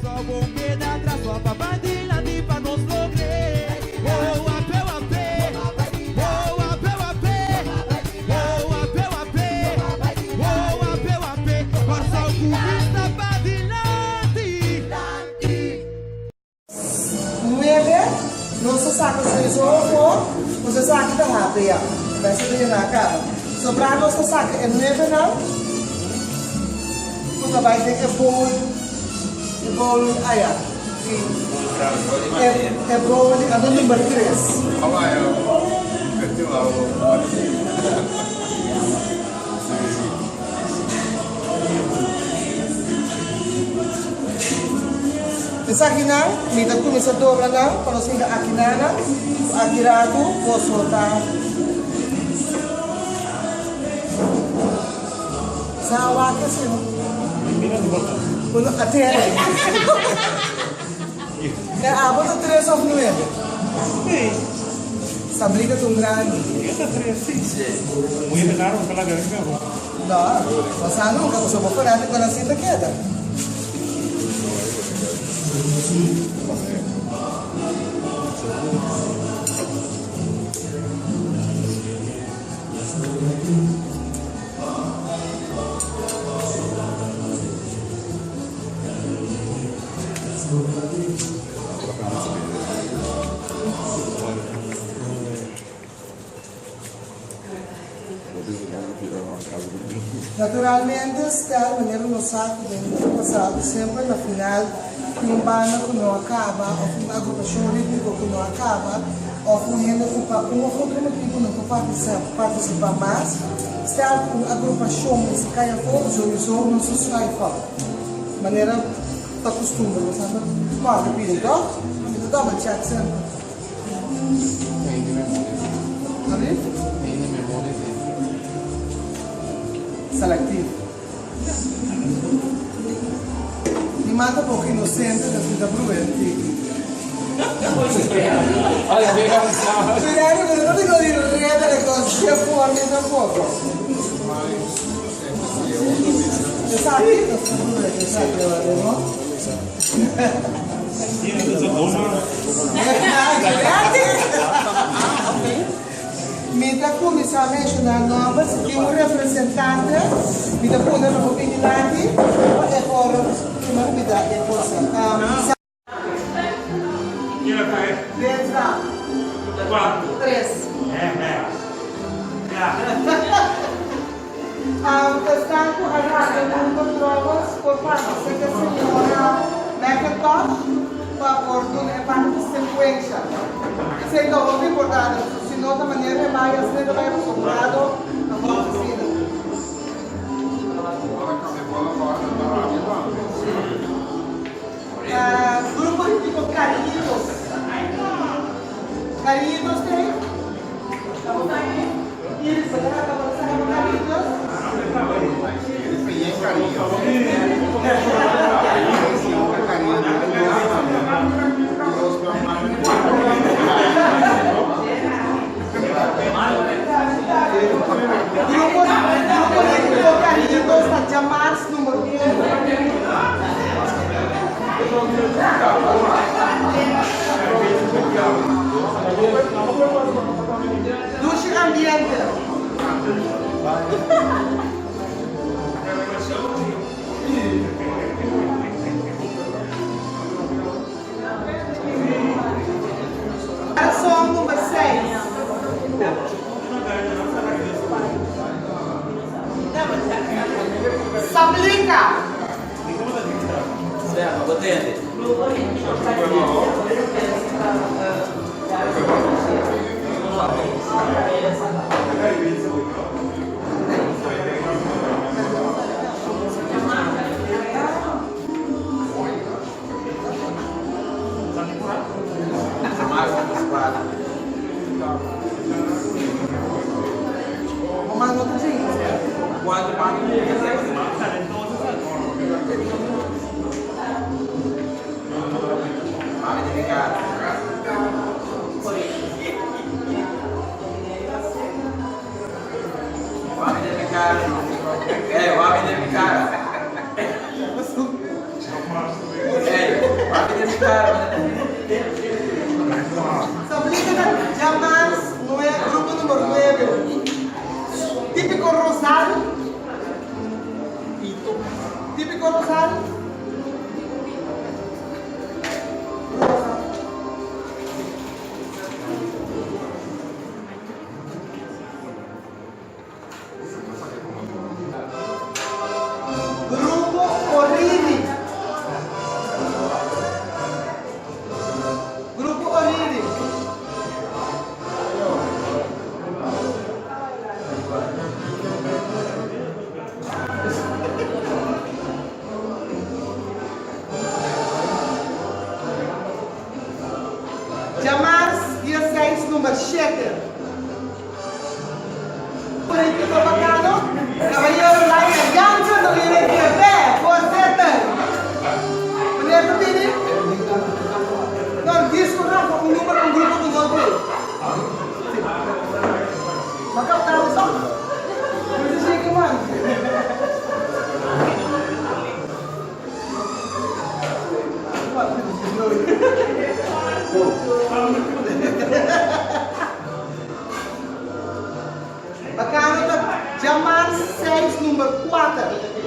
Só vou quedar atrás, só pra bandina de pra nos lograr. Oh, apé, apé. Oh, apé, apé. Oh, apé, apé. Oh, apé, apé. Passa o cubista pra dilante. 9, não se saca se isso ou não se saca da rápida. Vai ser bem na cara. Sobrar não se saca é 9 não. Você vai ter que pôr aí. É bom a do número 3. Essa aqui não, me dá começa a dobrar não, para você aqui não, aqui rato, vou soltar. Sawa que assim. Até aí. É a bota 3 ou 9? Essa briga tão grande. Essa 3, sim. Muito caro pela grande mesmo. Não, você nunca, você vai falar de quando assim da queda. Naturalmente, está de maneira no saco do passado, sempre na final, um banda que não acaba, ou uma agrupação rítmica que não acaba, ou um outro motivo não participa mais, está uma agrupação que se cai fora, o não se sai fora. De maneira, está costume, não sabe? Qual é o pedido? Então, double check sempre. Sabe? Seletivo. Mi mata poco inocente da vita prudente. Speriamo che non dico di ridere così sia fuori da poco. Esatto, no? Mentre come si menziona nuova, che un rappresentante mi da pure una opinione e por una vita e forse Chi la fai? 4. 3. Quest'anno avrà un trovo por parte da signora McIntosh para por una parte de sequência. Se não é importante, se não da maneira vai a ser vai sobrado na oficina. Grupo tipo Caritos. Caritos tem? Estamos aí. Isso, acabou de sair Caritos. Grupo Caritos, está março, número 1. Duche ambiente. Ação número 6. Sablica. Certo, potente. Comando così. Quanto Avete Sablica Jamás, grupo número 9. Típico Rosario. Típico Rosario. Grupo Oriri. Grupo Oriri. Jamás, dia 6, número 7. Político bacano, caballero lain, gancho ng INTV, Forsetter. Melihat ini? Non, disco na kung numero ng grupo ng Gobe. Maka tahu sok. Pwede siya kuman. Bacano, Jamás 6, número 4.